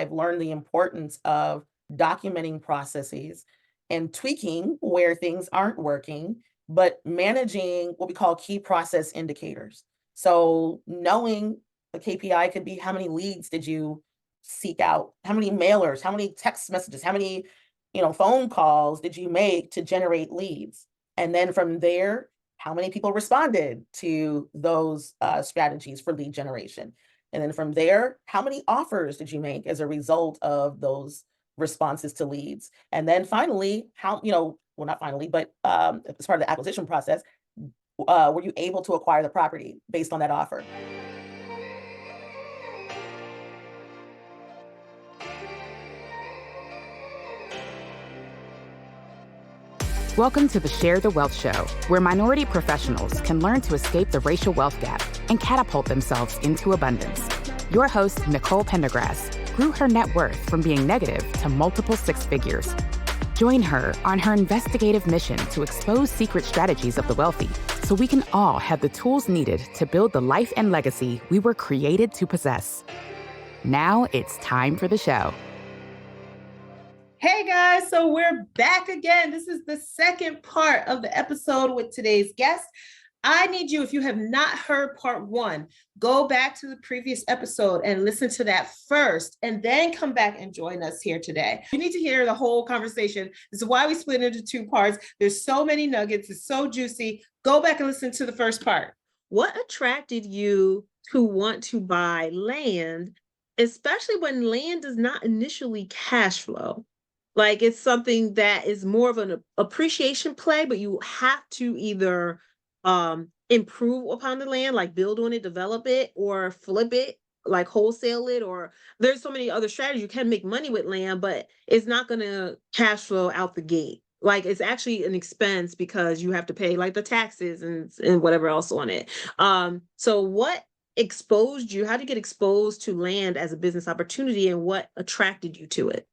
I've learned the importance of documenting processes and tweaking where things aren't working, but managing what we call key process indicators. So knowing a KPI could be how many leads did you seek out, how many mailers, how many text messages, how many phone calls did you make to generate leads? And then from there, how many people responded to those strategies for lead generation? And then from there, how many offers did you make as a result of those responses to leads? And then finally, well, not finally, but as part of the acquisition process, were you able to acquire the property based on that offer? Welcome to the Share the Wealth Show, where minority professionals can learn to escape the racial wealth gap and catapult themselves into abundance. Your host, Nicole Pendergrass, grew her net worth from being negative to multiple six figures. Join her on her investigative mission to expose secret strategies of the wealthy so we can all have the tools needed to build the life and legacy we were created to possess. Now it's time for the show. Hey guys, so we're back again. This is the second part of the episode with today's guest. I need you, if you have not heard part one, go back to the previous episode and listen to that first, and then come back and join us here today. You need to hear the whole conversation. This is why we split into two parts. There's so many nuggets. It's so juicy. Go back and listen to the first part. What attracted you to want to buy land, especially when land does not initially cash flow? Like, it's something that is more of an appreciation play, but you have to either improve upon the land, like build on it, develop it, or flip it, like wholesale it, or there's so many other strategies. You can make money with land, but it's not going to cash flow out the gate. Like, it's actually an expense because you have to pay like the taxes and whatever else on it. So what exposed you? How did you get exposed to land as a business opportunity, and what attracted you to it?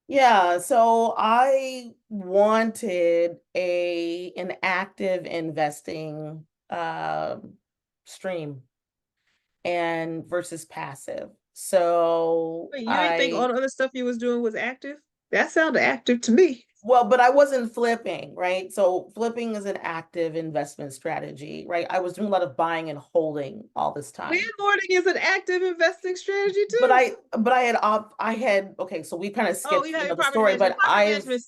Yeah, so I wanted an active investing stream and versus passive. So Wait, you didn't think all the other stuff you was doing was active? That sounded active to me. Well, but I wasn't flipping, right? So flipping is an active investment strategy, right? I was doing a lot of buying and holding all this time. Landlording is an active investing strategy too. But I had okay, so we kind of skipped the story, but I've since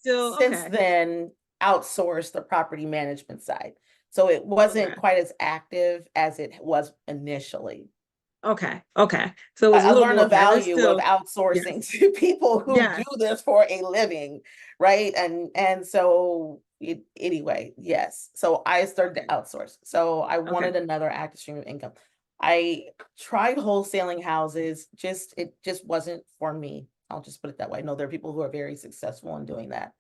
then outsourced the property management side. So it wasn't quite as active as it was initially. Okay. So it was I learned the value of outsourcing to people who do this for a living, right? And so anyway, yes. So I started to outsource. So I wanted another active stream of income. I tried wholesaling houses, it just wasn't for me. I'll just put it that way. No, there are people who are very successful in doing that.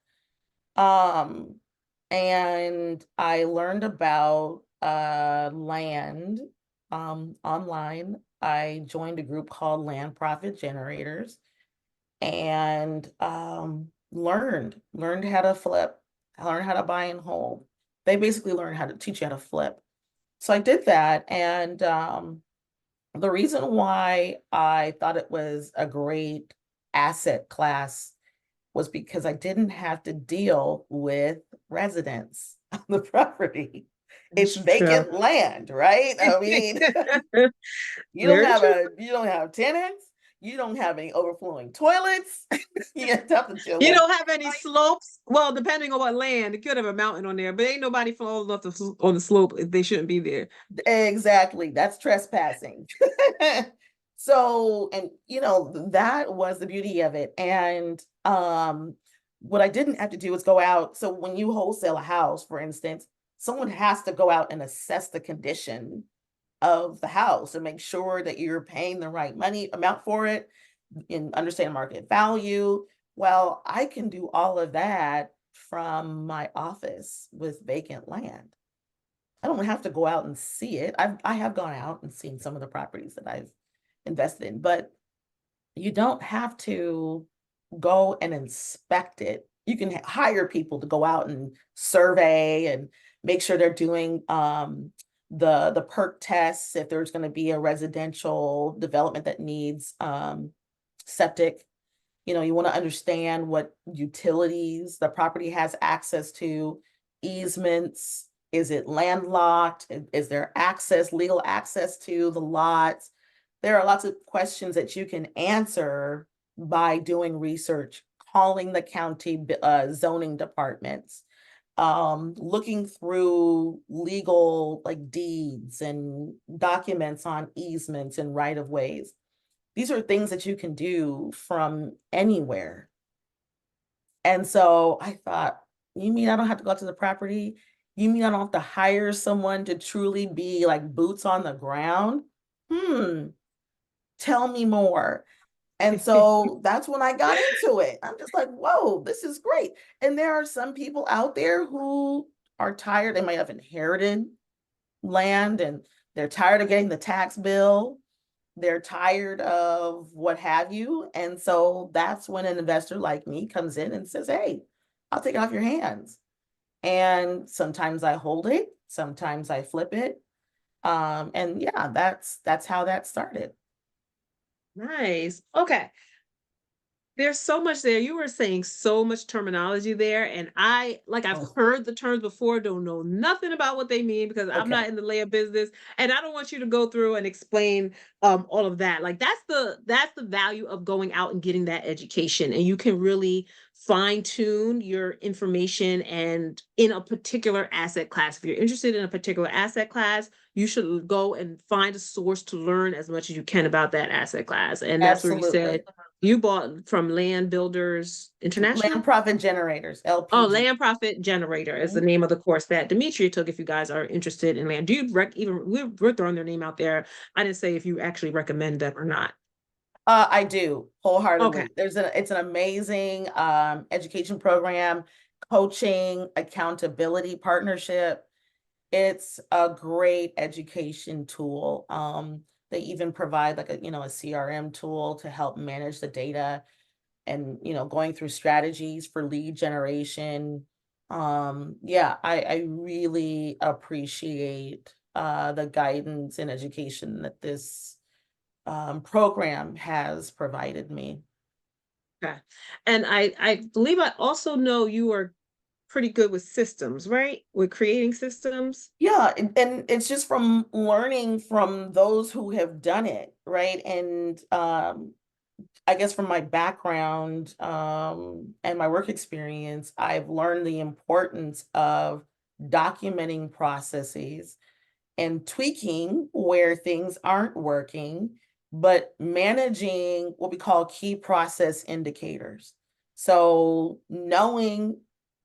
And I learned about land online. I joined a group called Land Profit Generators and learned how to flip, learned how to buy and hold. They basically learn how to teach you how to flip. So I did that. And the reason why I thought it was a great asset class was because I didn't have to deal with residents on the property. It's vacant land, right? I mean, you don't have tenants. You don't have any overflowing toilets. You don't have any slopes. Well, depending on what land, it could have a mountain on there, but ain't nobody flowing off on the slope if they shouldn't be there. Exactly. That's trespassing. So, and that was the beauty of it. And what I didn't have to do was go out. So when you wholesale a house, for instance, someone has to go out and assess the condition of the house and make sure that you're paying the right amount for it and understand market value. Well, I can do all of that from my office with vacant land. I don't have to go out and see it. I have gone out and seen some of the properties that I've invested in, but you don't have to go and inspect it. You can hire people to go out and survey and make sure they're doing the perk tests if there's going to be a residential development that needs septic. You want to understand what utilities the property has access to, easements. Is it landlocked? Is there legal access to the lots? There are lots of questions that you can answer by doing research, calling the county zoning departments, looking through legal like deeds and documents on easements and right of ways. These are things that you can do from anywhere. And so I thought, you mean I don't have to go out to the property? You mean I don't have to hire someone to truly be like boots on the ground? Tell me more. And so that's when I got into it. I'm just like, whoa, this is great. And there are some people out there who are tired. They might have inherited land and they're tired of getting the tax bill. They're tired of what have you. And so that's when an investor like me comes in and says, hey, I'll take it off your hands. And sometimes I hold it, sometimes I flip it. And yeah, that's how that started. Nice. Okay. There's so much there. You were saying so much terminology there. And I've heard the terms before, don't know nothing about what they mean because I'm not in the land business. And I don't want you to go through and explain all of that. Like that's the value of going out and getting that education. And you can really fine tune your information and in a particular asset class. If you're interested in a particular asset class, you should go and find a source to learn as much as you can about that asset class. And that's where you said you bought from Land Builders International? Land Profit Generators, LPG. Oh, Land Profit Generator is the name of the course that Demetria took. If you guys are interested in land, do you we're throwing their name out there. I didn't say if you actually recommend them or not. I do wholeheartedly. Okay. It's an amazing education program, coaching, accountability partnership. It's a great education tool. They even provide like a CRM tool to help manage the data and going through strategies for lead generation. Yeah, I really appreciate the guidance and education that this program has provided me. Okay. And I believe I also know you are pretty good with systems, right? With creating systems. Yeah, and it's just from learning from those who have done it, right? And I guess from my background and my work experience, I've learned the importance of documenting processes and tweaking where things aren't working, but managing what we call key process indicators. So knowing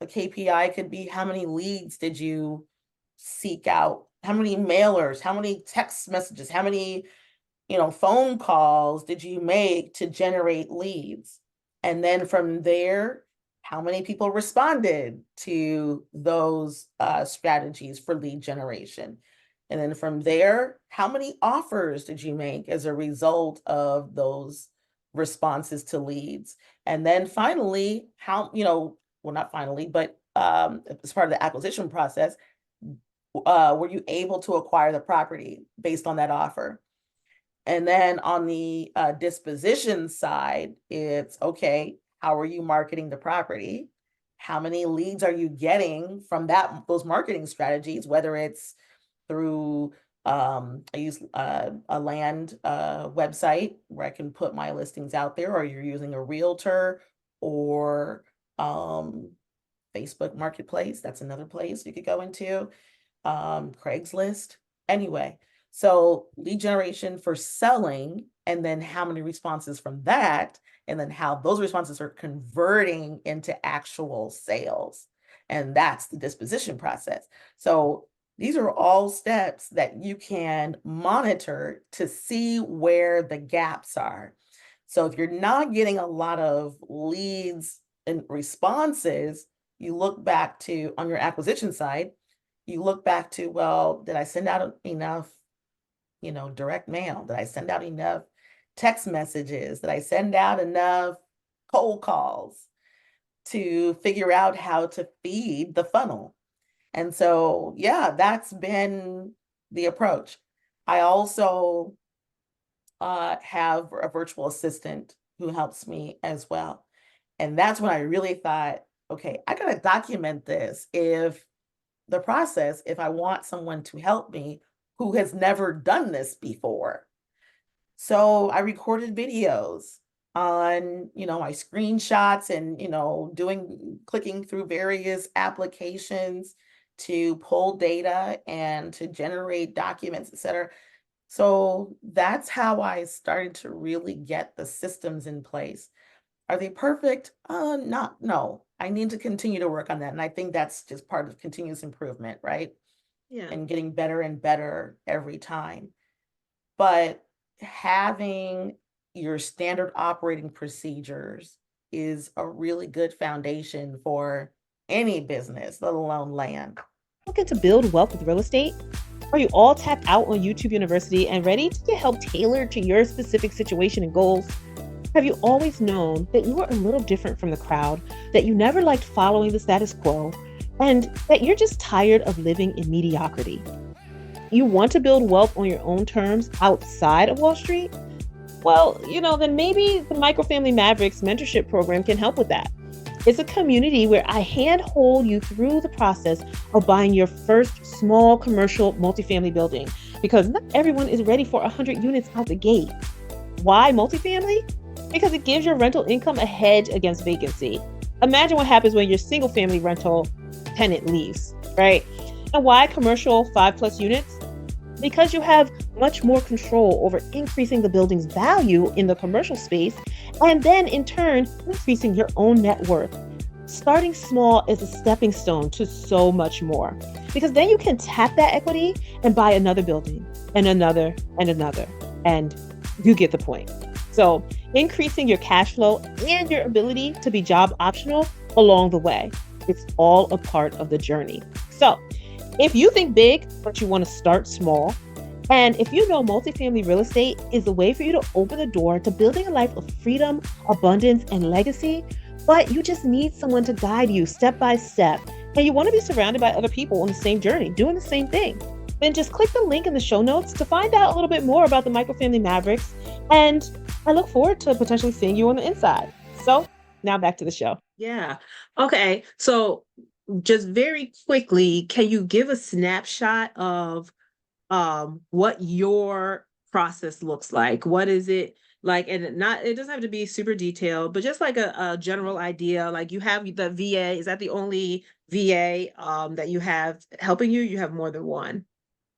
a KPI could be how many leads did you seek out, how many mailers, how many text messages, how many phone calls did you make to generate leads? And then from there, how many people responded to those strategies for lead generation? And then from there, how many offers did you make as a result of those responses to leads? And then finally, well, not finally, but as part of the acquisition process, were you able to acquire the property based on that offer? And then on the disposition side, it's okay, how are you marketing the property? How many leads are you getting from those marketing strategies, whether it's through I use a land website where I can put my listings out there, or you're using a realtor or Facebook Marketplace. That's another place you could go into, Craigslist. Anyway, so lead generation for selling, and then how many responses from that, and then how those responses are converting into actual sales. And that's the disposition process. So these are all steps that you can monitor to see where the gaps are. So if you're not getting a lot of leads and responses, you look back to, on your acquisition side, you look back to, well, did I send out enough, direct mail? Did I send out enough text messages? Did I send out enough cold calls to figure out how to feed the funnel? And so, yeah, that's been the approach. I also have a virtual assistant who helps me as well. And that's when I really thought, okay, I gotta document this if I want someone to help me who has never done this before. So I recorded videos on, my screenshots and, clicking through various applications to pull data and to generate documents, etc. So that's how I started to really get the systems in place. Are they perfect? Not, no. I need to continue to work on that. And I think that's just part of continuous improvement, right? Yeah. And getting better and better every time. But having your standard operating procedures is a really good foundation for any business, let alone land. Looking to build wealth with real estate? Are you all tapped out on YouTube University and ready to get help tailored to your specific situation and goals? Have you always known that you are a little different from the crowd, that you never liked following the status quo, and that you're just tired of living in mediocrity? You want to build wealth on your own terms outside of Wall Street? Well, then maybe the Microfamily Mavericks mentorship program can help with that. It's a community where I handhold you through the process of buying your first small commercial multifamily building, because not everyone is ready for 100 units out the gate. Why multifamily? Because it gives your rental income a hedge against vacancy. Imagine what happens when your single family rental tenant leaves, right? And why commercial 5+ units? Because you have much more control over increasing the building's value in the commercial space, and then in turn, increasing your own net worth. Starting small is a stepping stone to so much more, because then you can tap that equity and buy another building and another and another, and you get the point. So increasing your cash flow and your ability to be job optional along the way. It's all a part of the journey. So if you think big, but you want to start small, and if you know multifamily real estate is the way for you to open the door to building a life of freedom, abundance, and legacy, but you just need someone to guide you step by step, and you want to be surrounded by other people on the same journey, doing the same thing, then just click the link in the show notes to find out a little bit more about the Microfamily Mavericks, and I look forward to potentially seeing you on the inside. So now back to the show. Yeah. Okay. So just very quickly, can you give a snapshot of what your process looks like? What is it like? And it doesn't have to be super detailed, but just like a general idea. Like, you have the VA. Is that the only VA that you have helping you? You have more than one?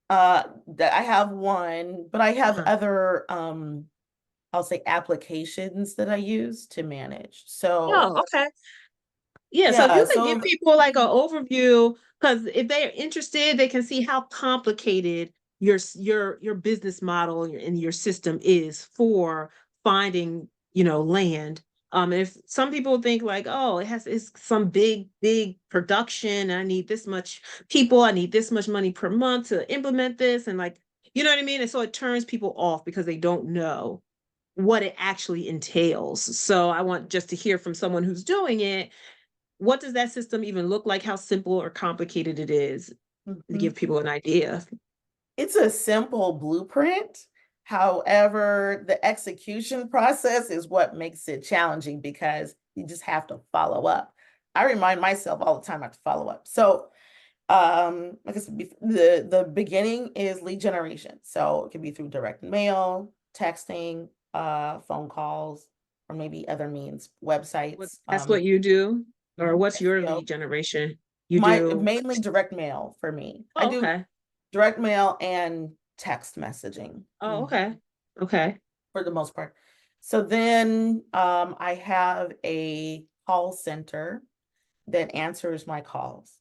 That I have one, but I have Uh-huh. other I'll say applications that I use to manage. So Oh, okay. Yeah, so if yeah, you could give so people like an overview, because if they're interested, they can see how complicated your business model and your system is for finding, land. If some people think like, oh, it's some big production, I need this much people, I need this much money per month to implement this, and like, you know what I mean? And so it turns people off because they don't know what it actually entails. So I want just to hear from someone who's doing it, what does that system even look like? How simple or complicated it is, to mhm. give people an idea. It's a simple blueprint. However, the execution process is what makes it challenging because you just have to follow up. I remind myself all the time I have to follow up. So like I said, the beginning is lead generation. So it can be through direct mail, texting, phone calls, or maybe other means, websites, That's what you do? Or what's your SEO. lead generation? You do? Mainly direct mail for me. I Oh, do okay. direct mail and text messaging. Oh, okay. Okay. For the most part. So then I have a call center that answers my calls.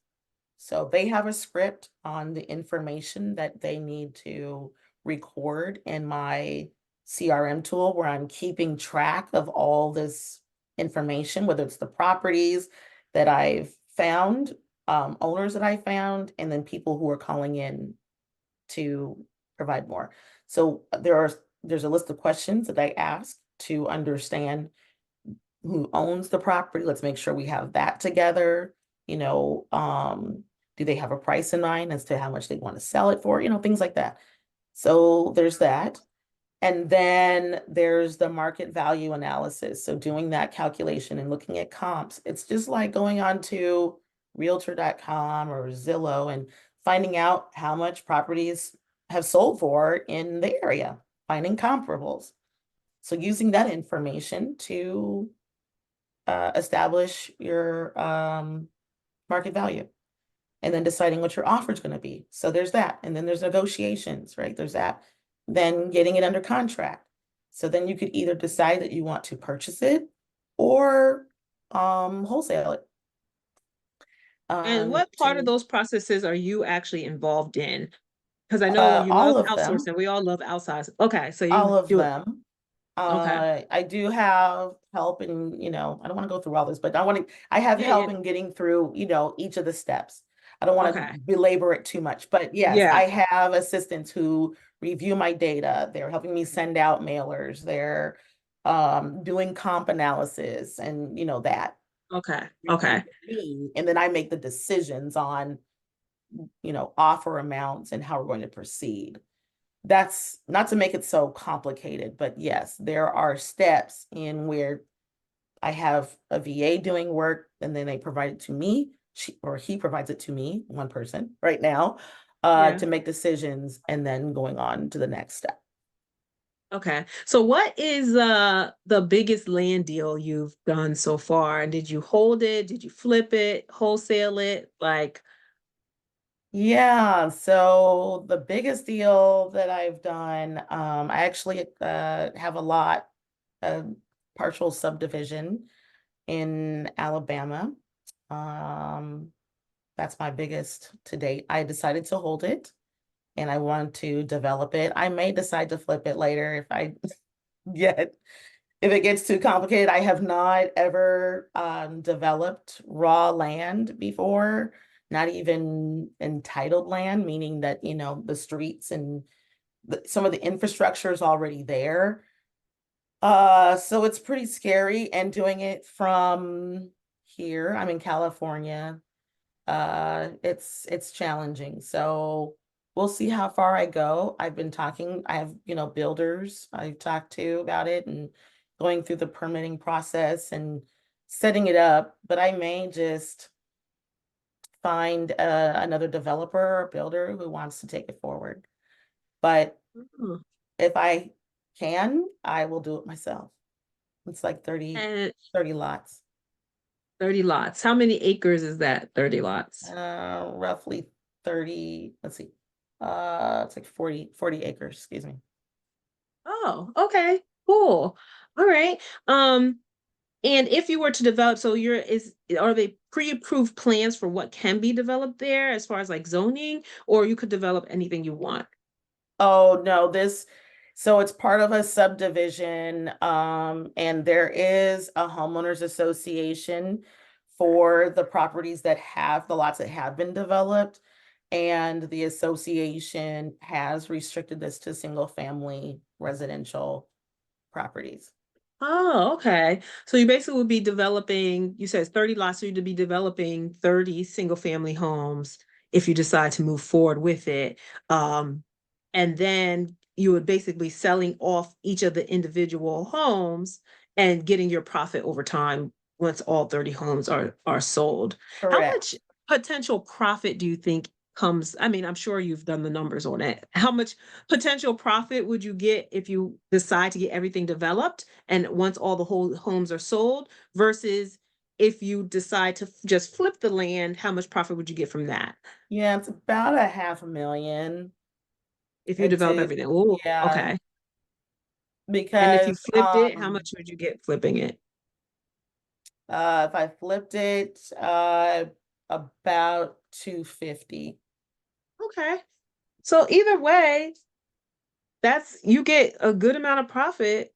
So they have a script on the information that they need to record in my CRM tool where I'm keeping track of all this information, whether it's the properties that I've found, owners that I found, and then people who are calling in to provide more. So there's a list of questions that I ask to understand who owns the property. Let's make sure we have that together. Do they have a price in mind as to how much they want to sell it for? Things like that. So there's that. And then there's the market value analysis. So doing that calculation and looking at comps, it's just like going on to realtor.com or Zillow and finding out how much properties have sold for in the area, finding comparables. So using that information to establish your market value and then deciding what your offer is going to be. So there's that. And then there's negotiations, right? There's that. Then getting it under contract. So then you could either decide that you want to purchase it or wholesale it. And what part of those processes are you actually involved in? Because I know you all love of them. outsourcing. We all love outsourcing. Okay, so All you of do it. them. Okay. I do have help in, I don't want to go through all this, but I have Yeah, help yeah. in getting through, each of the steps. I don't want to Okay. belabor it too much, but yes, Yeah. I have assistants who review my data. They're helping me send out mailers. They're doing comp analysis and that. Okay. Reviewing Okay. me, and then I make the decisions on, offer amounts and how we're going to proceed. That's not to make it so complicated, but yes, there are steps in where I have a VA doing work and then they provide it to me, he provides it to me, one person right now, Yeah. to make decisions and then going on to the next step. Okay. So what is the biggest land deal you've done so far? And did you hold it? Did you flip it, wholesale it? Like, Yeah, so the biggest deal that I've done, I actually have a lot, partial subdivision in Alabama. That's my biggest to date. I decided to hold it and I want to develop it. I may decide to flip it later if I get if it gets too complicated. I have not ever developed raw land before, not even entitled land, meaning that, the streets and some of the infrastructure is already there. So it's pretty scary, and doing it from here, I'm in California. It's challenging. So we'll see how far I go. I've been talking, I have, builders I've talked to about it and going through the permitting process and setting it up, but I may just find another developer or builder who wants to take it forward. But mm, if I can, I will do it myself. It's like 30 and 30 lots. 30 lots. How many acres is that? 30 lots. Roughly 30, let's see. It's like 40 acres, excuse me. Oh, okay. Cool. All right. And if you were to develop, so are they pre-approved plans for what can be developed there as far as like zoning, or you could develop anything you want? Oh, no, so it's part of a subdivision, and there is a homeowners association for the properties the lots that have been developed. And the association has restricted this to single family residential properties. Oh, okay. So you basically would be developing, you said it's 30 lots, so you'd be developing 30 single family homes if you decide to move forward with it. And then you would basically selling off each of the individual homes and getting your profit over time once all 30 homes are sold. How Correct. much potential profit do you think comes? I mean, I'm sure you've done the numbers on it. How much potential profit would you get if you decide to get everything developed and once all the whole homes are sold versus if you decide to just flip the land, how much profit would you get from that Yeah, it's about a 500,000. if you It's develop a, everything? Oh, yeah, okay. And if you because flipped it, how much would you get flipping it? if I flipped it, about 250. Okay. So either way, you get a good amount of profit,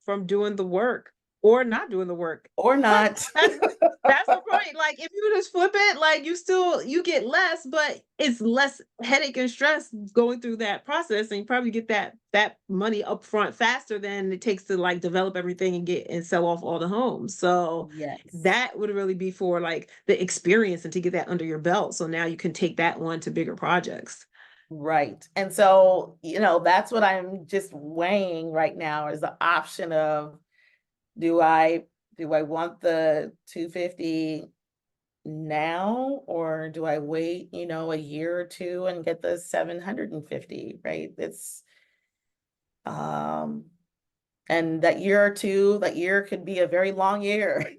from doing the work or not doing the work. Or not. That's that's the point. Like if you just flip it, like you get less, but it's less headache and stress going through that process, and you probably get that money up front faster than it takes to like develop everything and get and sell off all the homes. So Yes. that would really be for like the experience and to get that under your belt. So now you can take that one to bigger projects. Right. And so, that's what I'm just weighing right now is the option of do I want the 250 now, or do I wait, a year or two and get the 750, right? It's and that year could be a very long year.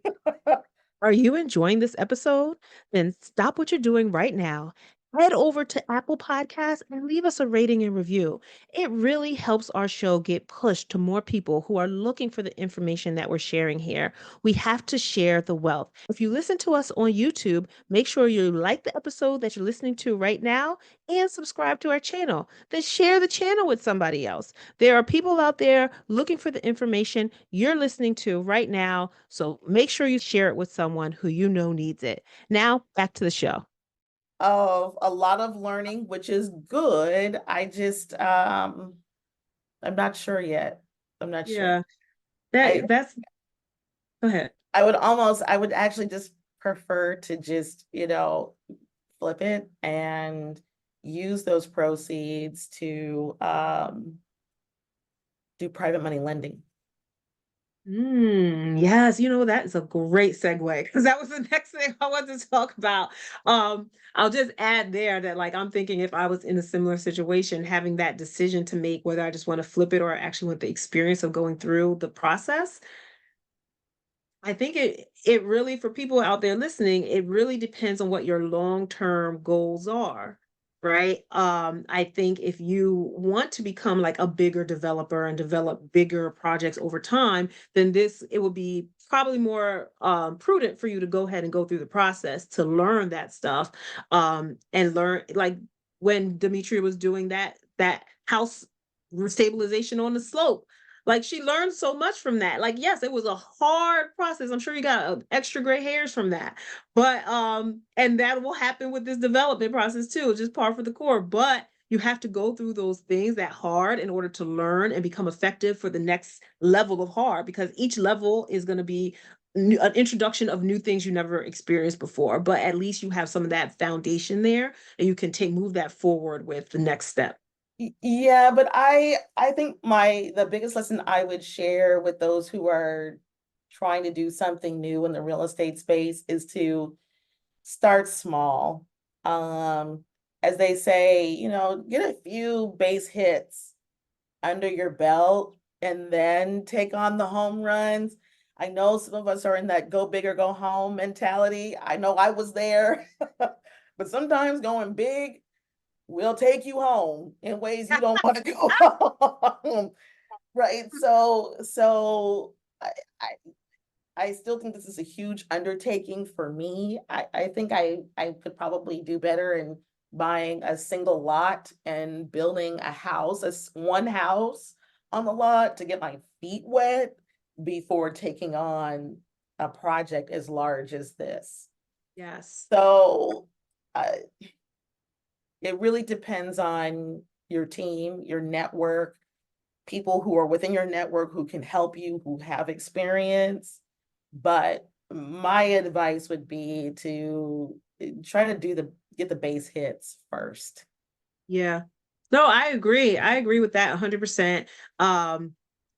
Are you enjoying this episode? Then stop what you're doing right now. Head over to Apple Podcasts and leave us a rating and review. It really helps our show get pushed to more people who are looking for the information that we're sharing here. We have to share the wealth. If you listen to us on YouTube, make sure you like the episode that you're listening to right now and subscribe to our channel. Then share the channel with somebody else. There are people out there looking for the information you're listening to right now. So make sure you share it with someone who you know needs it. Now, back to the show. Of a lot of learning, which is good. I just I'm not sure yet. I'm not sure. Yeah, I that's go ahead. I would actually just prefer to just, flip it and use those proceeds to do private money lending. Yes, that is a great segue because that was the next thing I wanted to talk about. I'll just add there that like I'm thinking if I was in a similar situation, having that decision to make whether I just want to flip it or I actually want the experience of going through the process. I think it really for people out there listening, it really depends on what your long-term goals are, right? I think if you want to become like a bigger developer and develop bigger projects over time, then it would be probably more prudent for you to go ahead and go through the process to learn that stuff, and learn like when Demetria was doing that house stabilization on the slope. Like she learned so much from that. Like, yes, it was a hard process. I'm sure you got extra gray hairs from that. But and that will happen with this development process too, just par for the course. But you have to go through those things that hard in order to learn and become effective for the next level of hard, because each level is going to be an introduction of new things you never experienced before. But at least you have some of that foundation there and you can move that forward with the next step. Yeah, but I think the biggest lesson I would share with those who are trying to do something new in the real estate space is to start small. As they say, get a few base hits under your belt and then take on the home runs. I know some of us are in that go big or go home mentality. I know I was there, but sometimes going big will take you home in ways you don't want to go home. Right. So I, I I still think this is a huge undertaking for me. I think I could probably do better in buying a single lot and building a house, one house on the lot to get my feet wet before taking on a project as large as this. Yes. So it really depends on your team, your network, people who are within your network who can help you, who have experience. But my advice would be to try to get the base hits first. Yeah. No, I agree. I agree with that 100%.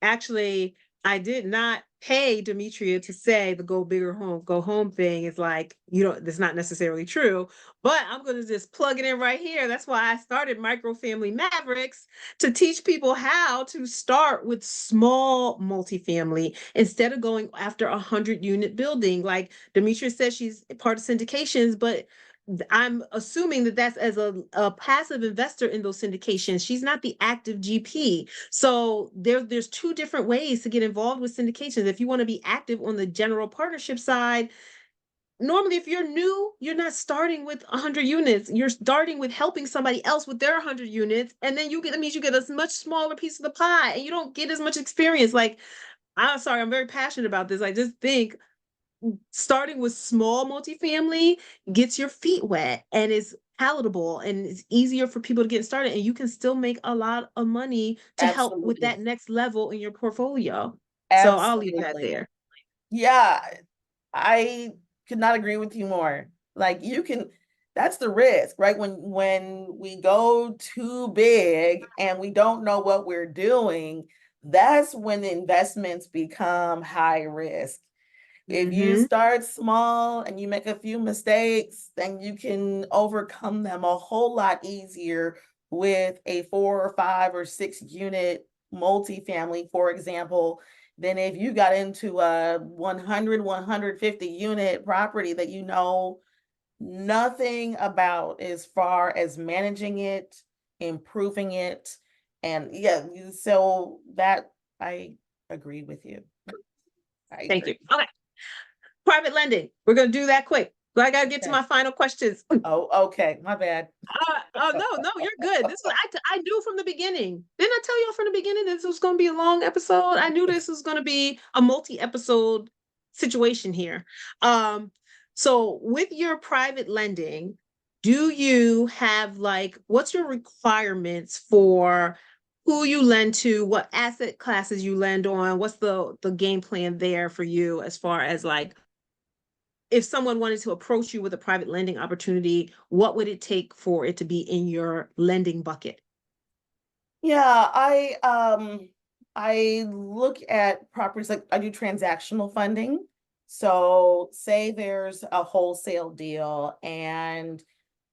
Actually, I did not pay Demetria to say the go big or home, go home thing is like, that's not necessarily true, but I'm going to just plug it in right here. That's why I started Micro Family Mavericks to teach people how to start with small multifamily instead of going after 100-unit building. Like Demetria says, she's part of syndications, but I'm assuming that that's as a passive investor in those syndications. She's not the active GP. So there's two different ways to get involved with syndications. If you want to be active on the general partnership side, normally if you're new, you're not starting with 100 units. You're starting with helping somebody else with their 100 units. And then that means you get a much smaller piece of the pie and you don't get as much experience. Like, I'm sorry, I'm very passionate about this. I just think starting with small multifamily gets your feet wet and is palatable and it's easier for people to get started, and you can still make a lot of money to help with Absolutely. that next level in your portfolio. So I'll leave that Absolutely. there. Yeah, I could not agree with you more. Like That's the risk, right? When we go too big and we don't know what we're doing, that's when the investments become high risk. If you Mm-hmm. start small and you make a few mistakes, then you can overcome them a whole lot easier with a 4 or 5 or 6 unit multifamily, for example, than if you got into a 100, 150 unit property that you know nothing about as far as managing it, improving it. And yeah, so that I agree with you. I Thank you. agree. Okay. Private lending. We're going to do that quick. So I got to get to Okay. my final questions. Oh, okay. My bad. Oh no, you're good. This was I knew from the beginning. Didn't I tell you from the beginning this was going to be a long episode? I knew this was going to be a multi-episode situation here. So with your private lending, do you have like what's your requirements for who you lend to, what asset classes you lend on? What's the game plan there for you as far as like if someone wanted to approach you with a private lending opportunity, what would it take for it to be in your lending bucket? Yeah, I look at properties like I do transactional funding. So say there's a wholesale deal and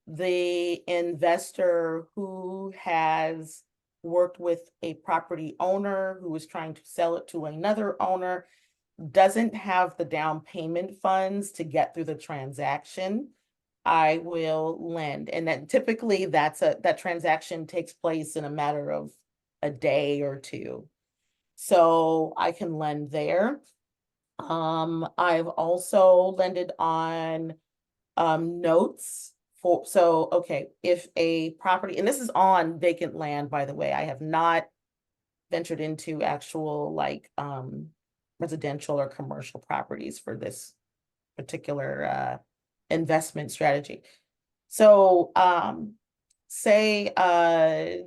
the investor who has worked with a property owner who is trying to sell it to another owner doesn't have the down payment funds to get through the transaction, I will lend. And that typically that transaction takes place in a matter of a day or two. So I can lend there. I've also lended on notes for, so okay, if a property, and this is on vacant land, by the way, I have not ventured into actual like residential or commercial properties for this particular investment strategy. So say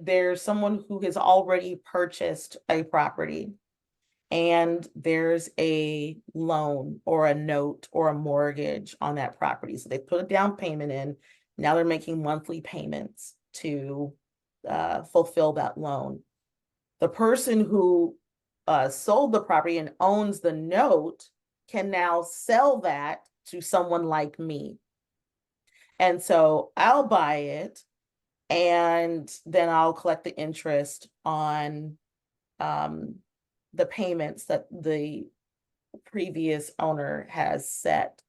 there's someone who has already purchased a property and there's a loan or a note or a mortgage on that property. So they put a down payment in. Now they're making monthly payments to fulfill that loan. The person who sold the property and owns the note can now sell that to someone like me. And so I'll buy it and then I'll collect the interest on the payments that the previous owner has set.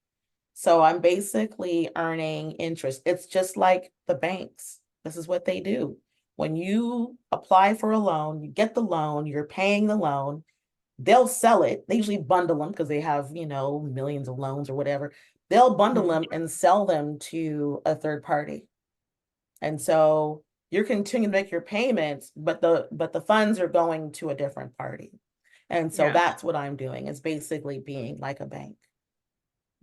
So I'm basically earning interest. It's just like the banks. This is what they do. When you apply for a loan, you get the loan, you're paying the loan, they'll sell it. They usually bundle them because they have, millions of loans or whatever. They'll bundle them and sell them to a third party. And so you're continuing to make your payments, but the funds are going to a different party. And so Yeah. that's what I'm doing, is basically being like a bank.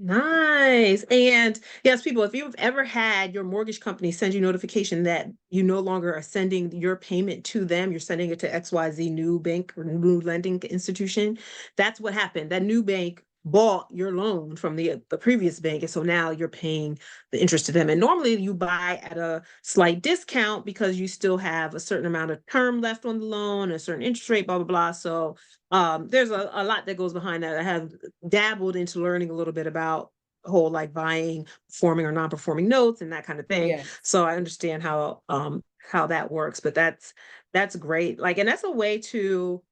Nice. And yes, people, if you've ever had your mortgage company send you notification that you no longer are sending your payment to them, you're sending it to XYZ new bank or new lending institution, that's what happened. That new bank bought your loan from the previous bank. And so now you're paying the interest to them. And normally you buy at a slight discount because you still have a certain amount of term left on the loan, a certain interest rate, blah, blah, blah. So there's a lot that goes behind that. I have dabbled into learning a little bit about whole like buying performing or non-performing notes and that kind of thing. Yes. So I understand how that works, but that's great. Like, and that's a way to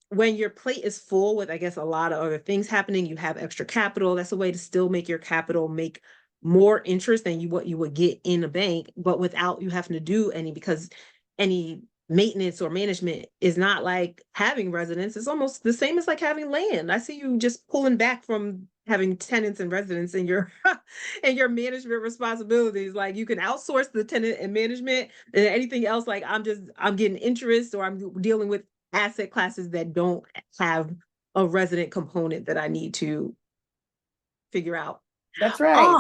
when your plate is full with, I guess, a lot of other things happening, you have extra capital. That's a way to still make your capital make more interest than what you would get in a bank, but without you having to do because any maintenance or management is not like having residents. It's almost the same as like having land. I see you just pulling back from having tenants and residents in your and your management responsibilities. Like you can outsource the tenant and management and anything else. Like I'm getting interest or I'm dealing with asset classes that don't have a resident component that I need to figure out. That's right.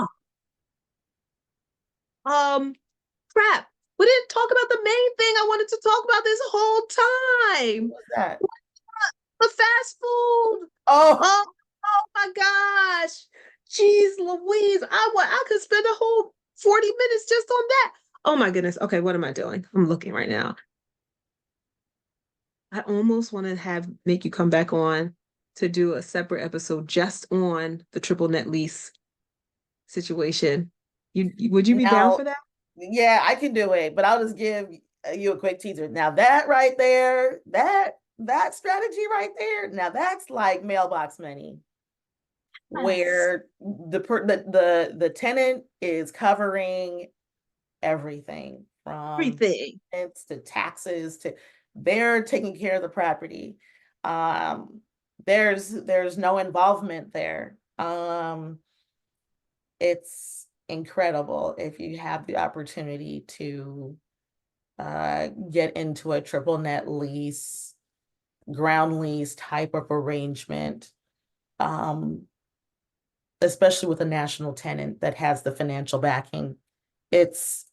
Oh, crap. We didn't talk about the main thing I wanted to talk about this whole time. What's that? The fast food. Oh, Oh, oh my gosh. Jeez Louise. I could spend a whole 40 minutes just on that. Oh my goodness. Okay, what am I doing? I'm looking right now. I almost want to make you come back on to do a separate episode just on the triple net lease situation. Would you be down Now, for that? yeah, I can do it, but I'll just give you a quick teaser. Now that right there, that strategy right there, now that's like mailbox money, where the tenant is covering everything from Everything. rents to taxes to they're taking care of the property. Um, there's no involvement there. It's incredible if you have the opportunity to get into a triple net lease, ground lease type of arrangement, especially with a national tenant that has the financial backing. It's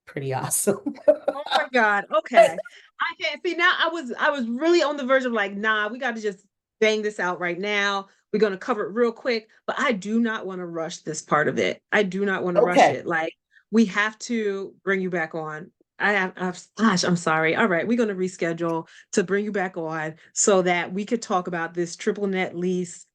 pretty awesome. Oh my God. Okay. I can't see now. I was really on the verge of like, nah, we got to just bang this out right now. We're going to cover it real quick, but I do not want to rush this part of it. I do not want to rush Okay. it. Like, we have to bring you back on. Gosh, I'm sorry. All right, we're going to reschedule to bring you back on so that we could talk about this triple net lease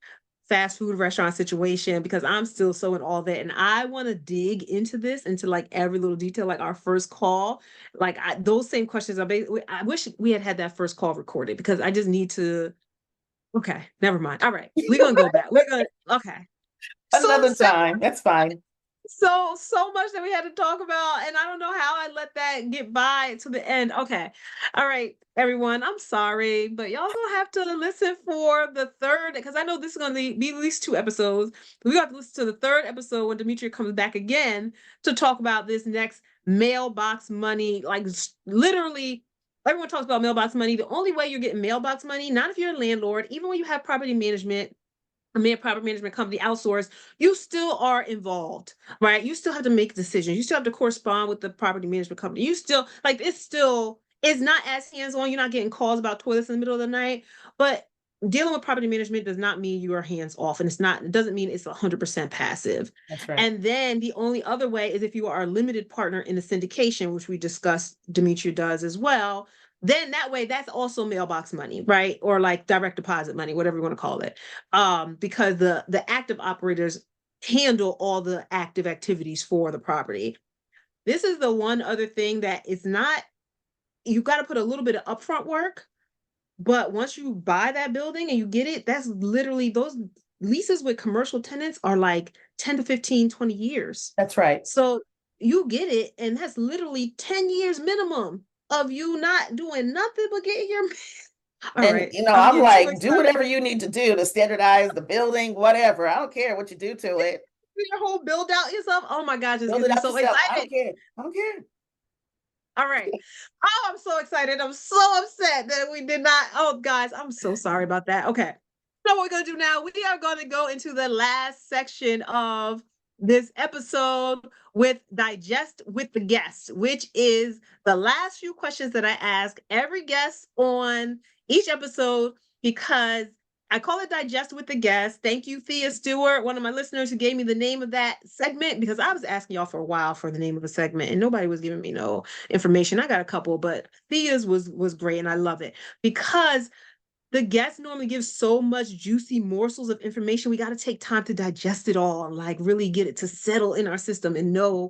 fast food restaurant situation, because I'm still so in all that. And I want to dig into this, into like every little detail, like our first call, like those same questions. I wish we had that first call recorded, because I just need to, okay, never mind. All right, we're going to go back. Okay. So, Another time. That's fine. so much that we had to talk about, and I don't know how I let that get by to the end. Okay. All right, everyone, I'm sorry, but y'all gonna have to listen for the third, because I know this is gonna be at least 2 episodes. We got to listen to the third episode when Demetria comes back again to talk about this next mailbox money. Like, literally, everyone talks about mailbox money. The only way you're getting mailbox money, not if you're a landlord, even when you have property management, property management company outsourced, you still are involved, right? You still have to make decisions. You still have to correspond with the property management company. You still, like, it's not as hands-on. You're not getting calls about toilets in the middle of the night, but dealing with property management does not mean you are hands off. And it doesn't mean it's 100% passive. That's right. And then the only other way is if you are a limited partner in a syndication, which we discussed, Demetria does as well. Then that way, that's also mailbox money, right? Or like direct deposit money, whatever you want to call it. Because the active operators handle all the active activities for the property. This is the one other thing that is not, you got to put a little bit of upfront work, but once you buy that building and you get it, that's literally, those leases with commercial tenants are like 10 to 15, 20 years. That's right. So you get it, and that's literally 10 years minimum of you not doing nothing but getting your all And right. I'm I'm getting so like, do excited. whatever you need to do to standardize the building, whatever. I don't care what you do to it. Your whole build out yourself. Oh my gosh, it's Build gets it me out so yourself. I excited. don't care. I don't care. All right. Oh, I'm so excited. I'm so upset that we did not. Oh, guys, I'm so sorry about that. Okay. So what we're gonna do now, we are gonna go into the last section of this episode with Digest with the Guest, which is the last few questions that I ask every guest on each episode, because I call it Digest with the Guest. Thank you, Thea Stewart, one of my listeners, who gave me the name of that segment, because I was asking y'all for a while for the name of a segment and nobody was giving me no information. I got a couple, but Thea's was great, and I love it because the guest normally gives so much juicy morsels of information. We got to take time to digest it all and like really get it to settle in our system and know,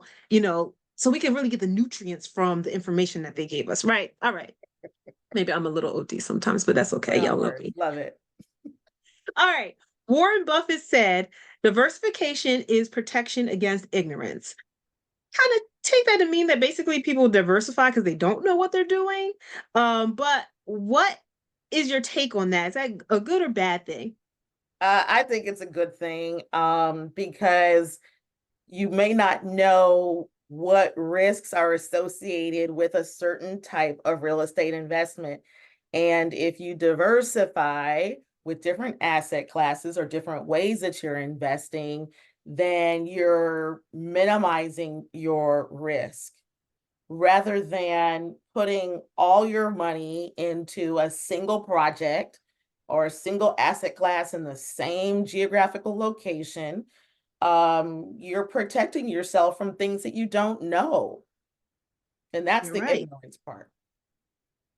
so we can really get the nutrients from the information that they gave us. Right. All right. Maybe I'm a little OD sometimes, but that's okay. Y'all love me. Love it. All right. Warren Buffett said, diversification is protection against ignorance. Kind of take that to mean that basically people diversify because they don't know what they're doing. But what is your take on that? Is that a good or bad thing? I think it's a good thing, because you may not know what risks are associated with a certain type of real estate investment. And if you diversify with different asset classes or different ways that you're investing, then you're minimizing your risk rather than putting all your money into a single project or a single asset class in the same geographical location. you're protecting yourself from things that you don't know. And that's You're the right. ignorance part.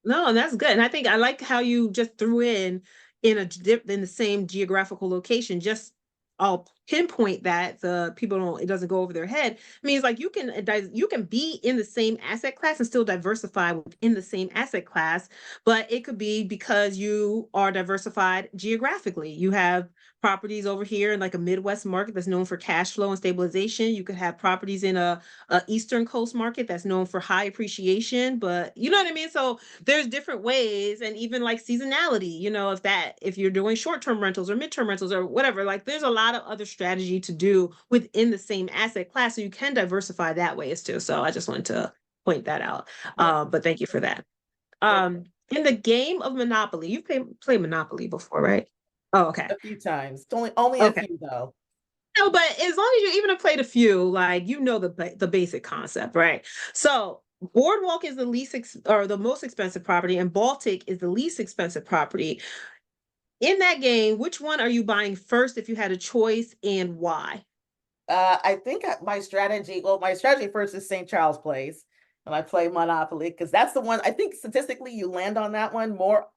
No, and that's good. And I think I like how you just threw in the same geographical location, just I'll pinpoint that the people don't, it doesn't go over their head. I mean, it's like you can be in the same asset class and still diversify within the same asset class, but it could be because you are diversified geographically. You have properties over here in like a Midwest market that's known for cash flow and stabilization. You could have properties in a Eastern Coast market that's known for high appreciation, but you know what I mean? So there's different ways, and even like seasonality, if you're doing short-term rentals or midterm rentals or whatever, like there's a lot of other strategy to do within the same asset class, so you can diversify that way as too. So I just wanted to point that out. Yeah. But thank you for that. Perfect. In the game of Monopoly, you've played Monopoly before, right? Oh, okay. A few times. Only a Okay. few though. No, but as long as you even have played a few, like the basic concept, right? So Boardwalk is or the most expensive property, and Baltic is the least expensive property. In that game, which one are you buying first if you had a choice, and why? I think my strategy first is St. Charles Place, and I play Monopoly because that's the one I think statistically you land on that one more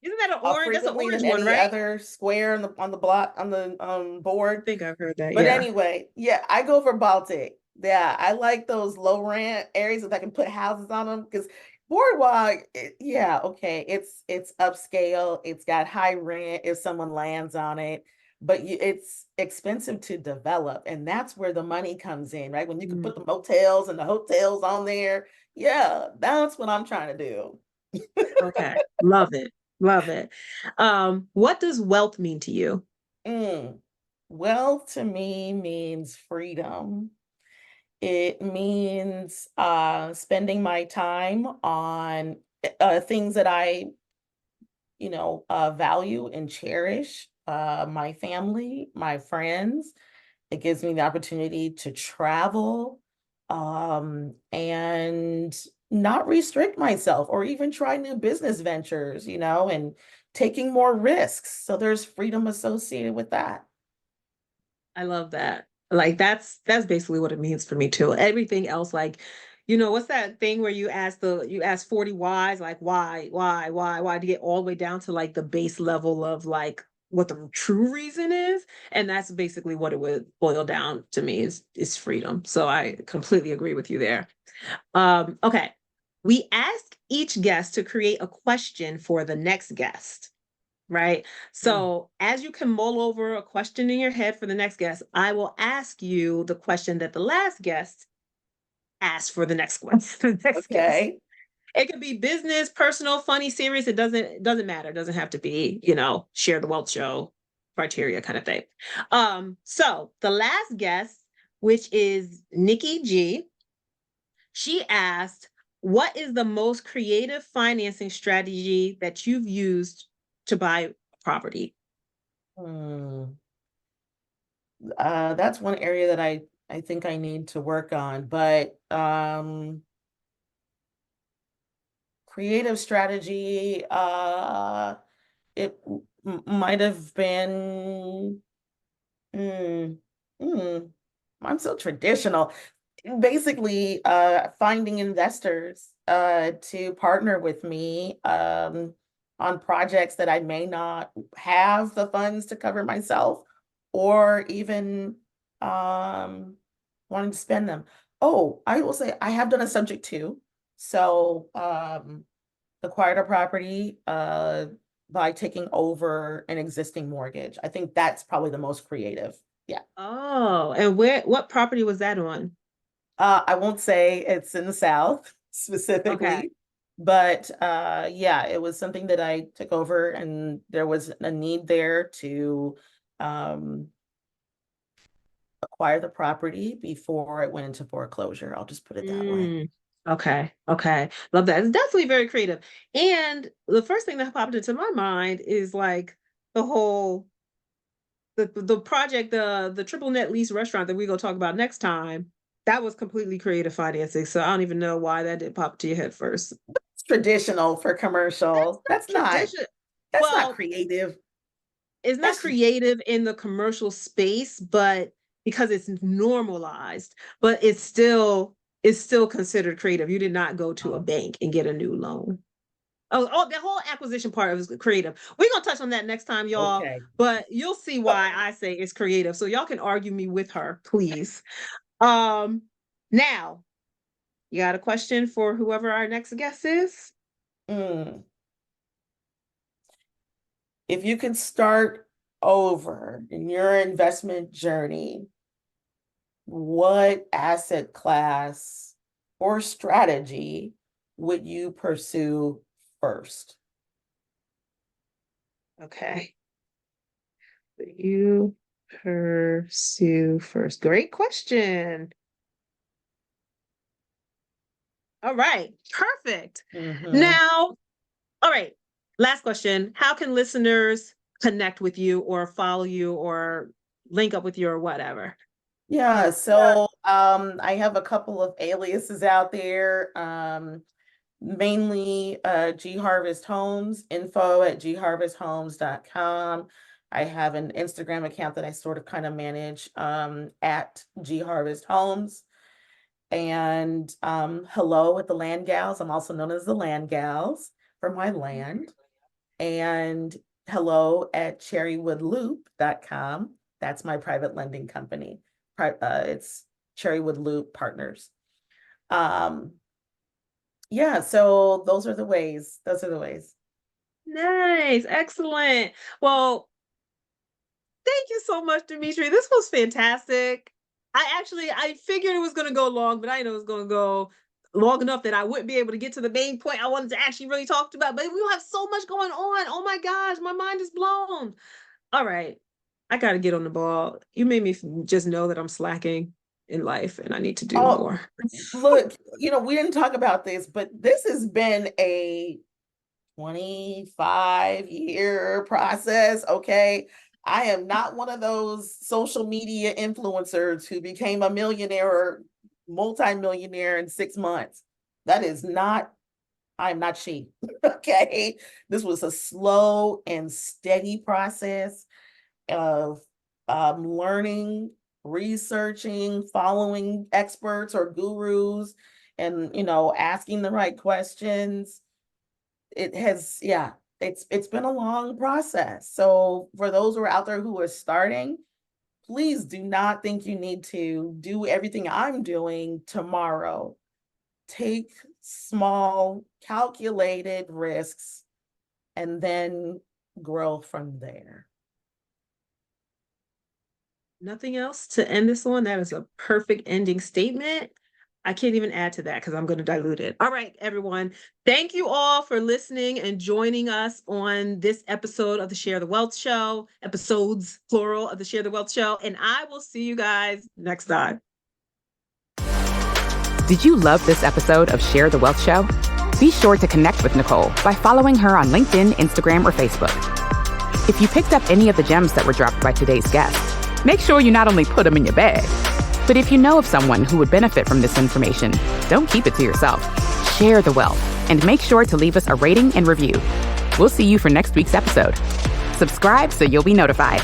Isn't that an orange? That's an frequently orange than one, any right? other square on the block on the I board. think I've heard that. But Yeah. anyway, yeah, I go for Baltic. Yeah, I like those low rent areas that I can put houses on them because Boardwalk, yeah, okay, it's upscale, it's got high rent if someone lands on it, but it's expensive to develop, and that's where the money comes in, right? When you can Mm, put the motels and the hotels on there, yeah, that's what I'm trying to do. okay. Love it. Love it. What does wealth mean to you? Mm. Wealth to me means freedom. It means spending my time on things that I, value and cherish. My family, my friends. It gives me the opportunity to travel and not restrict myself or even try new business ventures, and taking more risks. So there's freedom associated with that. I love that. Like that's basically what it means for me too. Everything else, like, what's that thing where you ask 40 whys, like why to get all the way down to like the base level of like what the true reason is. And that's basically what it would boil down to me is freedom. So I completely agree with you there. Okay. We ask each guest to create a question for the next guest. Right. Mm. So as you can mull over a question in your head for the next guest, I will ask you the question that the last guest asked for the next the next guest. Okay. It could be business, personal, funny, serious. It doesn't matter. It doesn't have to be, share the wealth show criteria kind of thing. So the last guest, which is Nikki G, she asked, what is the most creative financing strategy that you've used to buy property? Hmm. That's one area that I think I need to work on, but creative strategy, it might have been, mm, mm, I'm so traditional. Basically, finding investors to partner with me on projects that I may not have the funds to cover myself, or even um, wanting to spend them. Oh, I will say I have done a subject to. So acquired a property by taking over an existing mortgage. I think that's probably the most creative. Yeah. Oh, and what property was that on? I won't say it's in the South Okay. specifically, but yeah, it was something that I took over, and there was a need there to um, acquire the property before it went into foreclosure. I'll just put it that way. Mm, okay. Okay. Love that. It's definitely very creative. And the first thing that popped into my mind is like the whole the project, the triple net lease restaurant that we go talk about next time. That was completely creative financing. So I don't even know why that didn't pop to your head first. It's traditional for That's commercial. not tradition. That's not Well, creative. it's not That's creative in the commercial space, but because it's normalized, but it's still considered creative. You did not go to a bank and get a new loan. Oh, the whole acquisition part is creative. We're gonna touch on that next time, y'all. Okay. But you'll see why I say it's creative. So y'all can argue me with her, please. Now, you got a question for whoever our next guest is? If you could start over in your investment journey, what asset class or strategy would you pursue first? Okay. You pursue first. Great question. All right. Perfect. Now, all right. Last question. How can listeners connect with you or follow you or link up with you or whatever? Yeah, so I have a couple of aliases out there. Mainly G Harvest Homes, info@gharvesthomes.com. I have an Instagram account that I sort of kind of manage at G Harvest Homes. And hello at the Land Gals. I'm also known as the Land Gals for my land. And hello at cherrywoodloop.com. That's my private lending company. It's Cherrywood Loop Partners. Yeah, so those are the ways. Nice. Excellent. Well, thank you so much, Demetria. This was fantastic. I figured it was going to go long, but I know it was going to go long enough that I wouldn't be able to get to the main point I wanted to actually really talk about. But we have so much going on. Oh my gosh, my mind is blown. All right. I got to get on the ball. You made me just know that I'm slacking in life and I need to do more. Look, we didn't talk about this, but this has been a 25-year process. Okay. I am not one of those social media influencers who became a millionaire or multimillionaire in 6 months. I'm not she. Okay. This was a slow and steady process of learning, researching, following experts or gurus, and asking the right questions. It's been a long process. So for those who are out there who are starting, please do not think you need to do everything I'm doing tomorrow. Take small, calculated risks and then grow from there. Nothing else to end this on. That is a perfect ending statement. I can't even add to that because I'm going to dilute it. All right, everyone. Thank you all for listening and joining us on this episode of the Share the Wealth Show, episodes, plural, of the Share the Wealth Show. And I will see you guys next time. Did you love this episode of Share the Wealth Show? Be sure to connect with Nicole by following her on LinkedIn, Instagram, or Facebook. If you picked up any of the gems that were dropped by today's guest, make sure you not only put them in your bag, but if you know of someone who would benefit from this information, don't keep it to yourself. Share the wealth and make sure to leave us a rating and review. We'll see you for next week's episode. Subscribe so you'll be notified.